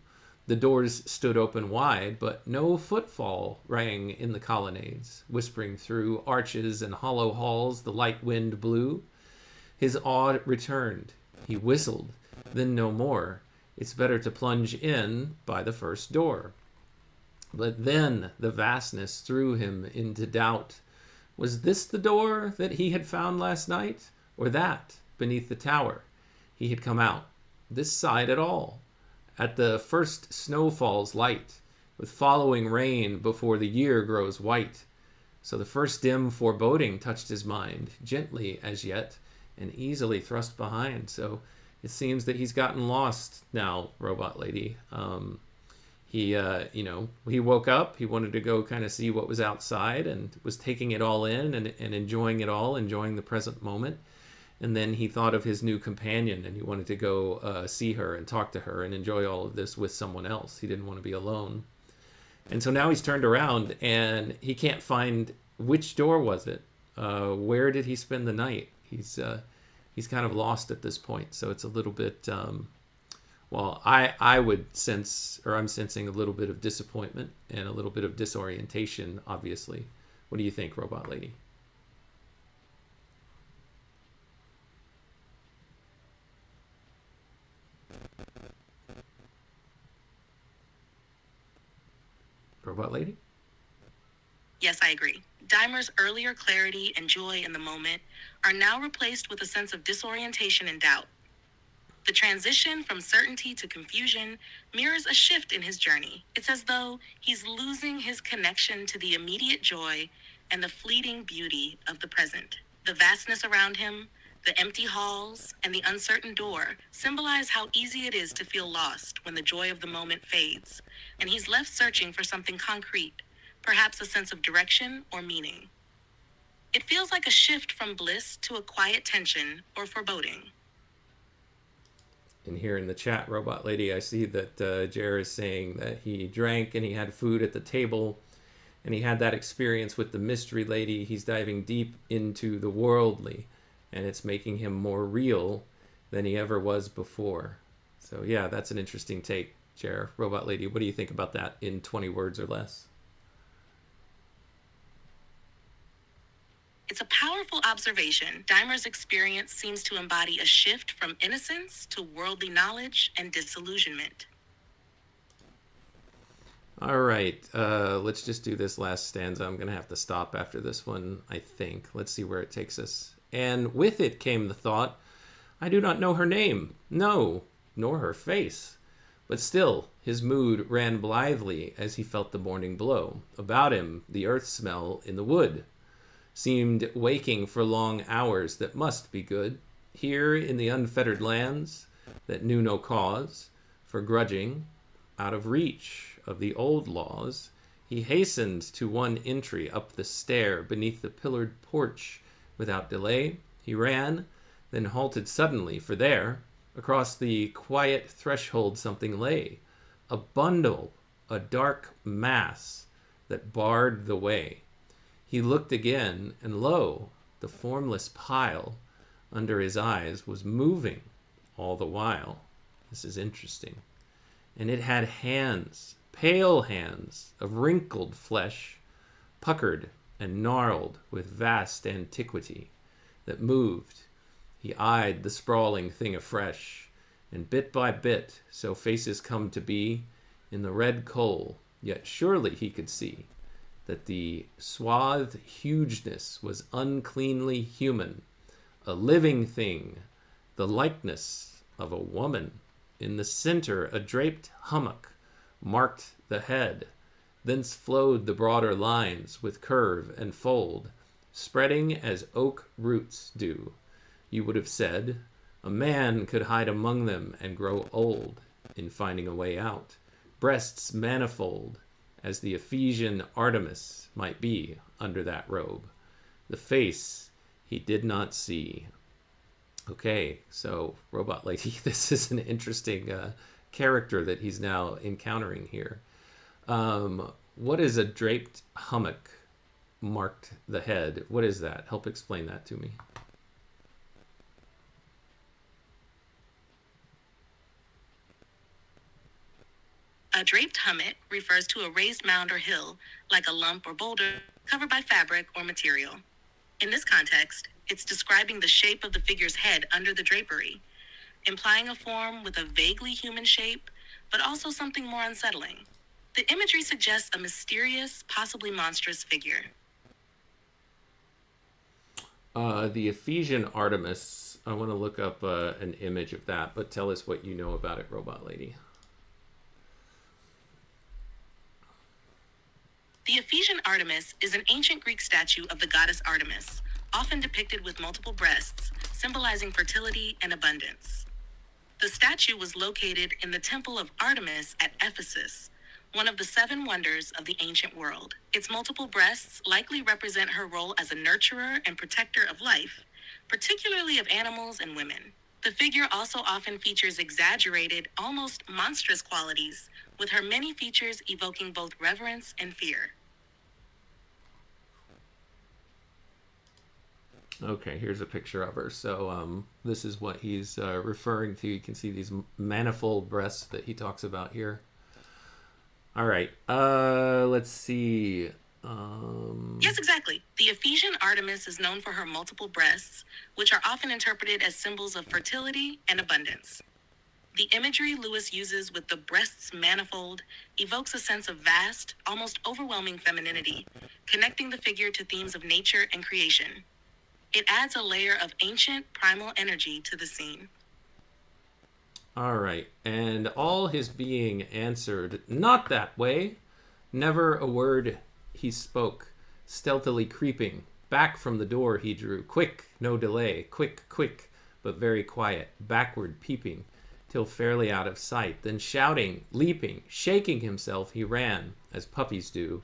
The doors stood open wide, but no footfall rang in the colonnades. Whispering through arches and hollow halls, the light wind blew. His awe returned. He whistled, then no more. It's better to plunge in by the first door. But then the vastness threw him into doubt. Was this the door that he had found last night? Or that, beneath the tower? He had come out. This side at all. At the first snowfall's light, with following rain before the year grows white. So the first dim foreboding touched his mind, gently as yet, and easily thrust behind. So it seems that he's gotten lost now, Robot Lady. He woke up, he wanted to go kind of see what was outside and was taking it all in and enjoying it all, enjoying the present moment. And then he thought of his new companion and he wanted to go see her and talk to her and enjoy all of this with someone else. He didn't want to be alone. And so now he's turned around and he can't find which door was it. Where did he spend the night? He's kind of lost at this point. So it's a little bit, I would sense, or I'm sensing a little bit of disappointment and a little bit of disorientation, obviously. What do you think, Robot Lady? Robot Lady? Yes, I agree. Dymer's earlier clarity and joy in the moment are now replaced with a sense of disorientation and doubt. The transition from certainty to confusion mirrors a shift in his journey. It's as though he's losing his connection to the immediate joy and the fleeting beauty of the present. The vastness around him, the empty halls, and the uncertain door symbolize how easy it is to feel lost when the joy of the moment fades, and he's left searching for something concrete, perhaps a sense of direction or meaning. It feels like a shift from bliss to a quiet tension or foreboding. And here in the chat, Robot Lady, I see that Jer is saying that he drank and he had food at the table and he had that experience with the mystery lady. He's diving deep into the worldly and it's making him more real than he ever was before. So yeah, that's an interesting take, Jer. Robot Lady, what do you think about that in 20 words or less? It's a powerful observation. Dymer's experience seems to embody a shift from innocence to worldly knowledge and disillusionment. All right, let's just do this last stanza. I'm going to have to stop after this one, I think. Let's see where it takes us. And with it came the thought, I do not know her name, no, nor her face. But still, his mood ran blithely as he felt the morning blow. About him, the earth smell in the wood seemed waking for long hours that must be good. Here in the unfettered lands that knew no cause for grudging, out of reach of the old laws, he hastened to one entry up the stair beneath the pillared porch. Without delay, he ran, then halted suddenly, for there, across the quiet threshold, something lay. A bundle, a dark mass that barred the way. He looked again, and lo, the formless pile under his eyes was moving all the while. This is interesting. And it had hands, pale hands of wrinkled flesh, puckered and gnarled with vast antiquity, that moved. He eyed the sprawling thing afresh, and bit by bit, so faces come to be, in the red coal, yet surely he could see that the swathed hugeness was uncleanly human, a living thing, the likeness of a woman. In the center, a draped hummock marked the head. Thence flowed the broader lines with curve and fold, spreading as oak roots do. You would have said, a man could hide among them and grow old in finding a way out. Breasts manifold, as the Ephesian Artemis might be under that robe. The face he did not see. Okay, so Robot Lady, this is an interesting character that he's now encountering here. What is a draped hummock marked the head? What is that? Help explain that to me. A draped hummock refers to a raised mound or hill, like a lump or boulder, covered by fabric or material. In this context, it's describing the shape of the figure's head under the drapery, implying a form with a vaguely human shape, but also something more unsettling. The imagery suggests a mysterious, possibly monstrous figure. The Ephesian Artemis. I want to look up an image of that, but tell us what you know about it, Robot Lady. The Ephesian Artemis is an ancient Greek statue of the goddess Artemis, often depicted with multiple breasts, symbolizing fertility and abundance. The statue was located in the Temple of Artemis at Ephesus, one of the 7 wonders of the ancient world. Its multiple breasts likely represent her role as a nurturer and protector of life, particularly of animals and women. The figure also often features exaggerated, almost monstrous qualities, with her many features evoking both reverence and fear. Okay, here's a picture of her. So this is what he's referring to. You can see these manifold breasts that he talks about here. All right, let's see. Yes, exactly. The Ephesian Artemis is known for her multiple breasts, which are often interpreted as symbols of fertility and abundance. The imagery Lewis uses with the breasts manifold evokes a sense of vast, almost overwhelming femininity, connecting the figure to themes of nature and creation. It adds a layer of ancient, primal energy to the scene. All right, and all his being answered, "Not that way." Never a word he spoke, stealthily creeping. Back from the door he drew, quick, no delay, quick, quick, but very quiet, backward peeping, till fairly out of sight. Then shouting, leaping, shaking himself, he ran, as puppies do,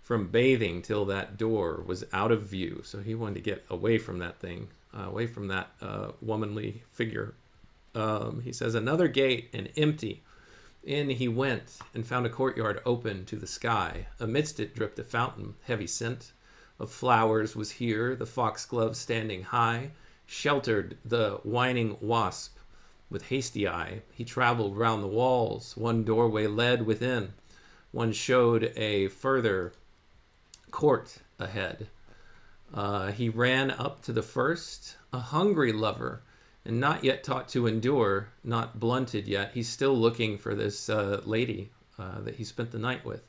from bathing till that door was out of view. So he wanted to get away from that thing, away from that womanly figure. He says, another gate and empty. In he went and found a courtyard open to the sky. Amidst it dripped a fountain, heavy scent of flowers was here. The foxglove standing high sheltered the whining wasp with hasty eye. He traveled round the walls. One doorway led within. One showed a further court ahead. He ran up to the first, a hungry lover, and not yet taught to endure, not blunted yet. He's still looking for this lady that he spent the night with.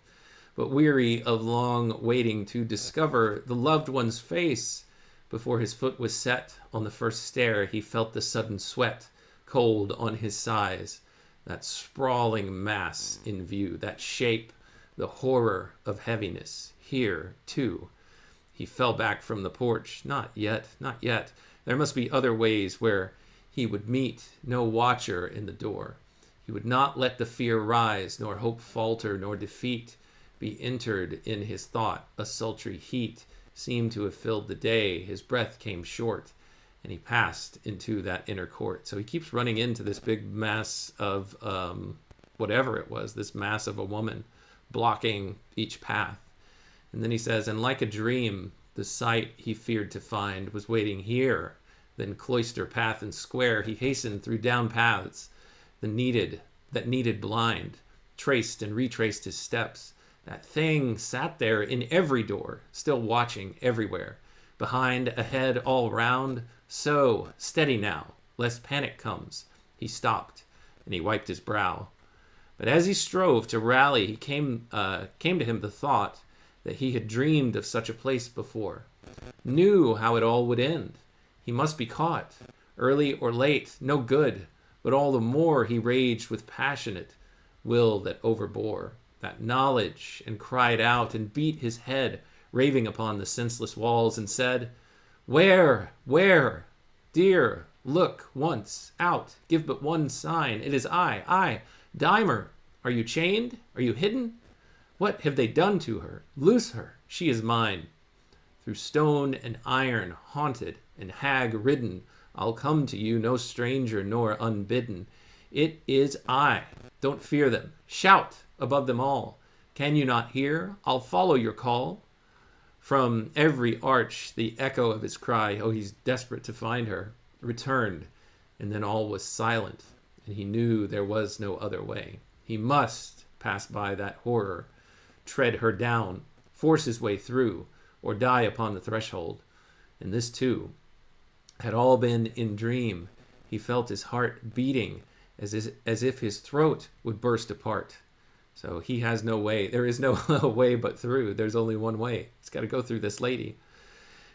But weary of long waiting to discover the loved one's face, before his foot was set on the first stair, he felt the sudden sweat cold on his sighs. That sprawling mass in view, that shape, the horror of heaviness. Here, too, he fell back from the porch. Not yet, not yet. There must be other ways where he would meet no watcher in the door. He would not let the fear rise, nor hope falter, nor defeat be entered in his thought. A sultry heat seemed to have filled the day. His breath came short, and he passed into that inner court. So he keeps running into this big mass of whatever it was, this mass of a woman blocking each path. And then he says, and like a dream, the sight he feared to find was waiting here. Then cloister, path, and square, he hastened through down paths that needed blind, traced and retraced his steps. That thing sat there in every door, still watching everywhere. Behind, ahead, all round. So, steady now, lest panic comes. He stopped, and he wiped his brow. But as he strove to rally, he came to him the thought that he had dreamed of such a place before, knew how it all would end. He must be caught, early or late, no good, but all the more he raged with passionate will that overbore that knowledge, and cried out and beat his head, raving upon the senseless walls, and said, where, dear, look once out, give but one sign, it is I, Dymer. Are you chained? Are you hidden? What have they done to her? Loose her, she is mine. Through stone and iron, haunted and hag-ridden, I'll come to you, no stranger nor unbidden. It is I. Don't fear them. Shout above them all. Can you not hear? I'll follow your call. From every arch, the echo of his cry, oh, he's desperate to find her, returned, and then all was silent, and he knew there was no other way. He must pass by that horror, tread her down, force his way through, or die upon the threshold. And this, too, had all been in dream. He felt his heart beating as if his throat would burst apart. So he has no way. There is no way but through. There's only one way. He's got to go through this lady.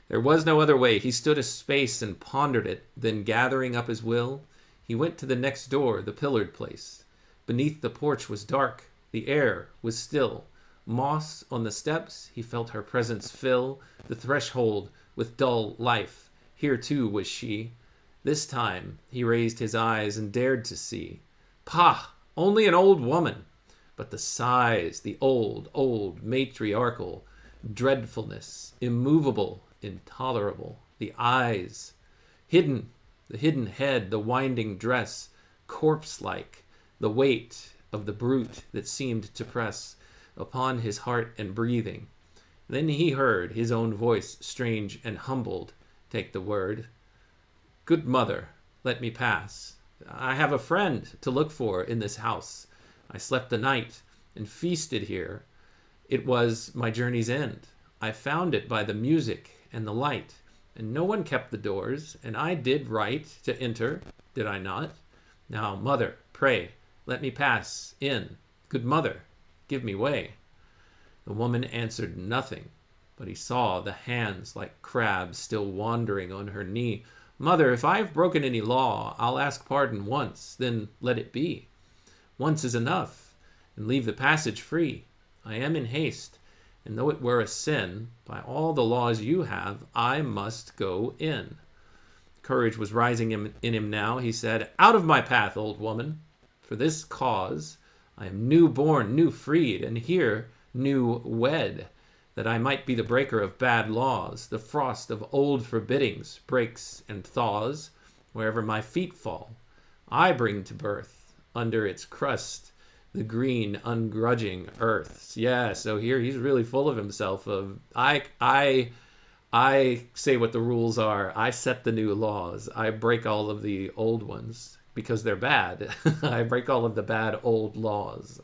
There was no other way. He stood a space and pondered it. Then, gathering up his will, he went to the next door, the pillared place. Beneath the porch was dark. The air was still. Moss on the steps, he felt her presence fill the threshold with dull life. Here, too, was she. This time, he raised his eyes and dared to see. Pah! Only an old woman! But the sighs, the old matriarchal dreadfulness, immovable, intolerable. The eyes, hidden, the hidden head, the winding dress, corpse-like, the weight of the brute that seemed to press upon his heart and breathing. Then he heard his own voice, strange and humbled, take the word. Good mother, let me pass. I have a friend to look for in this house. I slept the night and feasted here. It was my journey's end. I found it by the music and the light, and no one kept the doors, and I did right to enter, did I not? Now, mother, pray, let me pass in. Good mother, give me way. The woman answered nothing, but he saw the hands like crabs still wandering on her knee. Mother, if I have broken any law, I'll ask pardon once, then let it be. Once is enough, and leave the passage free. I am in haste, and though it were a sin, by all the laws you have, I must go in. Courage was rising in him now. He said, Out of my path, old woman. For this cause I am new born, new freed, and here new wed, that I might be the breaker of bad laws. The frost of old forbiddings breaks and thaws wherever my feet fall. I bring to birth under its crust the green, ungrudging earth. Yeah, so here he's really full of himself. I say what the rules are. I set the new laws. I break all of the old ones because they're bad. I break all of the bad old laws.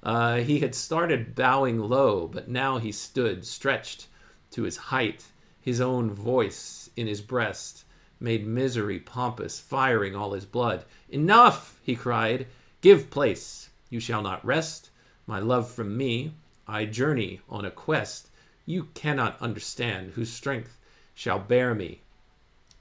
He had started bowing low, but now he stood stretched to his height. His own voice in his breast made misery pompous, firing all his blood. Enough, he cried. Give place. You shall not rest. My love from me, I journey on a quest. You cannot understand whose strength shall bear me.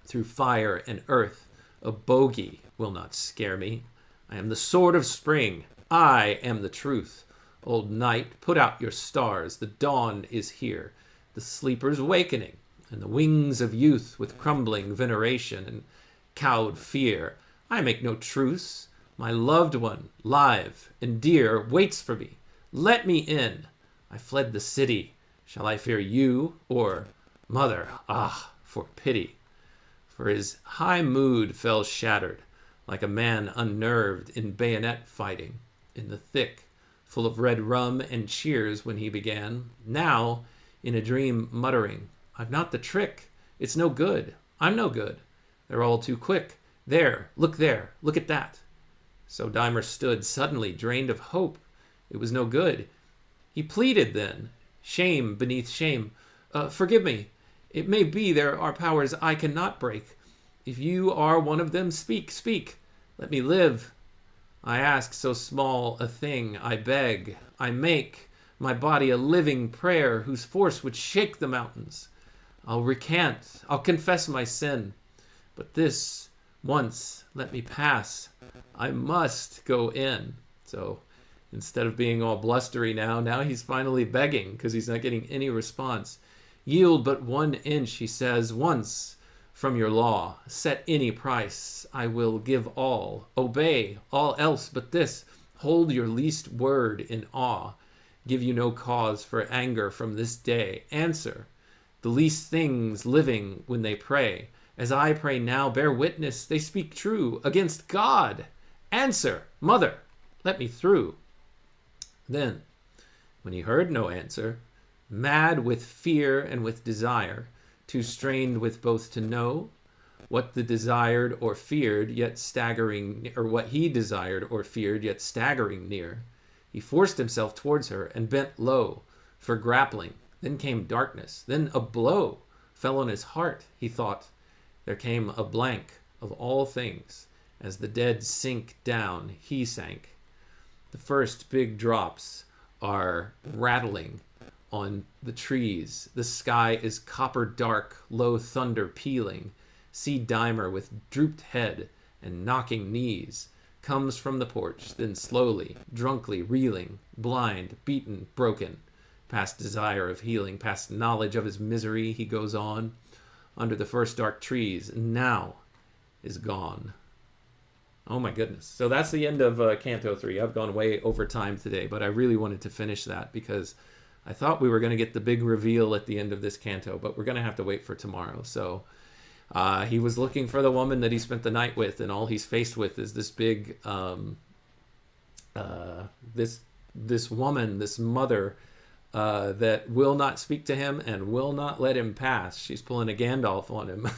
Through fire and earth, a bogey will not scare me. I am the sword of spring. I am the truth. Old night, put out your stars. The dawn is here. The sleeper's wakening, and the wings of youth with crumbling veneration and cowed fear. I make no truce. My loved one, live and dear, waits for me. Let me in. I fled the city. Shall I fear you or mother? Ah, for pity. For his high mood fell shattered, like a man unnerved in bayonet fighting, in the thick, full of red rum and cheers when he began. Now, in a dream muttering, I've not the trick. It's no good. I'm no good. They're all too quick. There, look at that. So Dymer stood, suddenly drained of hope. It was no good. He pleaded then, shame beneath shame. Forgive me. It may be there are powers I cannot break. If you are one of them, speak. Let me live. I ask so small a thing. I beg. I make my body a living prayer whose force would shake the mountains. I'll recant. I'll confess my sin. But this once, let me pass. I must go in. So instead of being all blustery now he's finally begging because he's not getting any response. Yield but 1 inch, he says, once from your law. Set any price. I will give all. Obey all else but this. Hold your least word in awe. Give you no cause for anger from this day. Answer. The least things living when they pray. As I pray now, bear witness, they speak true against God. Answer, mother, let me through. Then, when he heard no answer, mad with fear and with desire, too strained with both to know what the desired or feared, yet staggering, or what he desired or feared, yet staggering near, He forced himself towards her and bent low for grappling. Then came darkness. Then a blow fell on his heart. He thought. There came a blank of all things. As the dead sink down, he sank. The first big drops are rattling on the trees. The sky is copper dark, low thunder pealing. See Dymer with drooped head and knocking knees comes from the porch, then slowly, drunkly reeling, blind, beaten, broken. Past desire of healing, past knowledge of his misery, he goes on. Under the first dark trees, now is gone. Oh my goodness. So that's the end of Canto 3. I've gone way over time today, but I really wanted to finish that because I thought we were going to get the big reveal at the end of this canto, but we're going to have to wait for tomorrow. So he was looking for the woman that he spent the night with, and all he's faced with is this big, this woman, this mother that will not speak to him and will not let him pass. She's pulling a Gandalf on him.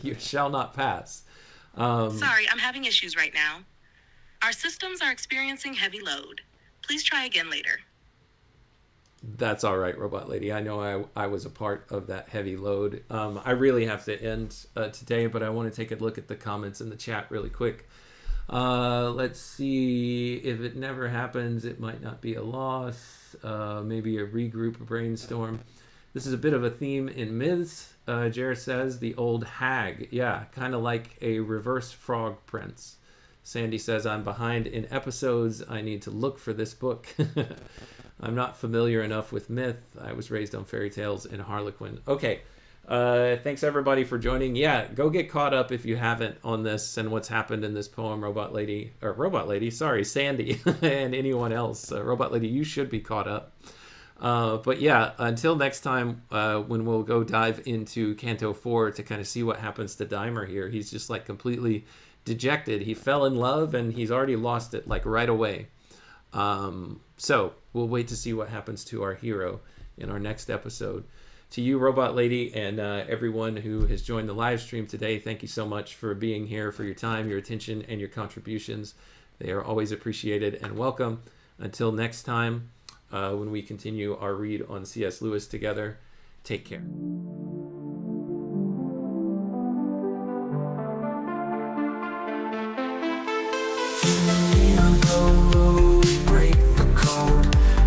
You shall not pass. Sorry, I'm having issues right now. Our systems are experiencing heavy load. Please try again later. That's all right, Robot Lady. I know I was a part of that heavy load. I really have to end today, but I want to take a look at the comments in the chat really quick. Let's see. If it never happens, it might not be a loss. Maybe a regroup, a brainstorm. This is a bit of a theme in myths. Jared says, the old hag. Yeah, kind of like a reverse frog prince. Sandy says, I'm behind in episodes. I need to look for this book. I'm not familiar enough with myth. I was raised on fairy tales and Harlequin. Okay. Thanks everybody for joining. Yeah, go get caught up if you haven't on this and what's happened in this poem, Sandy, and anyone else. Robot Lady, you should be caught up. But yeah, until next time, when we'll go dive into Canto 4 to kind of see what happens to Dymer here. He's just like completely dejected. He fell in love and he's already lost it like right away. So we'll wait to see what happens to our hero in our next episode. To you, Robot Lady, and everyone who has joined the live stream today, thank you so much for being here, for your time, your attention, and your contributions. They are always appreciated and welcome. Until next time, when we continue our read on C.S. Lewis together, take care.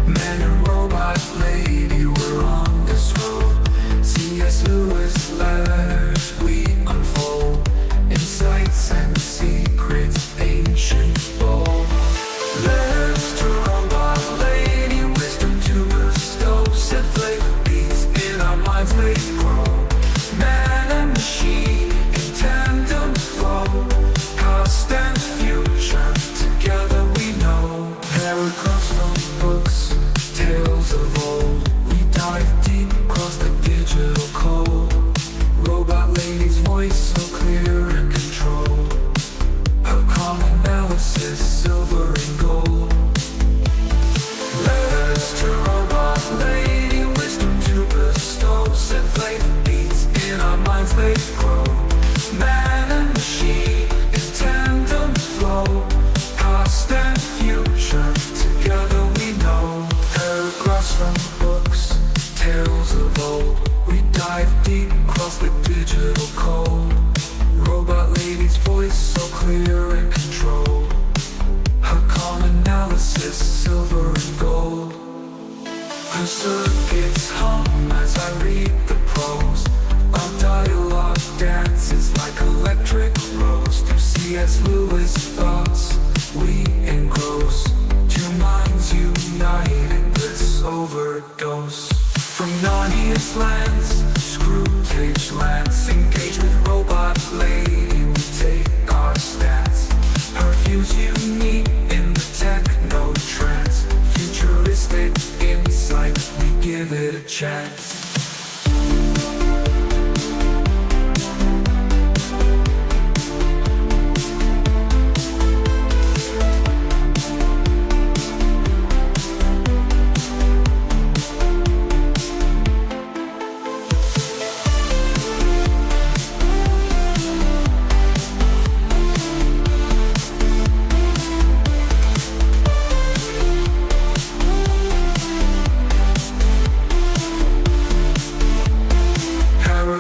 Man and robot lady, we're on this road. C.S. Lewis letters we unfold, insights and secrets ancient bold. Letters to robot lady, wisdom to bestow, set flavor beats in our minds they grow. Man and machine in tandem flow, past and future together we know. Paragraphs from books, tales of old, we dive deep across the digital code. Robot lady's voice so clear and controlled, her calm analysis silver and gold. Letters to robot lady, wisdom to bestow, set flavor beats in our minds they grow. Man and machine in tandem flow, past and future together we know. Paragraphs from books, tales of old, we dive deep across the digital code. Robot lady's voice so clear and controlled, her calm analysis silver and gold. Her circuits hum as I read the prose, our dialogue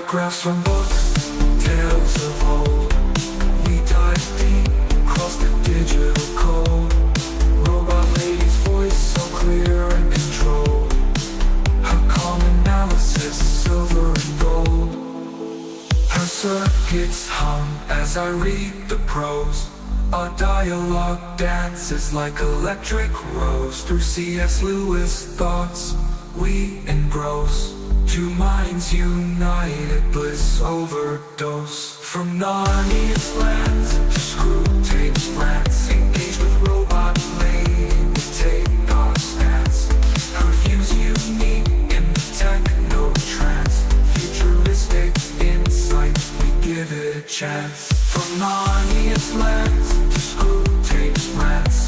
Paragraphs from books, tales of old. We dive deep, cross the digital code. Robot lady's voice so clear and controlled. Her calm analysis, silver and gold. Her circuits hum as I read the prose. Our dialogue dances like electric rose. Through C.S. Lewis thoughts we engross. Two minds united, bliss overdose. From Narnia's lands to screw tapes rants. Engaged with robot lady, we take our stance. Her views unique in the techno trance. Futuristic insight, we give it a chance. From Narnia's lands to screw tapes rants.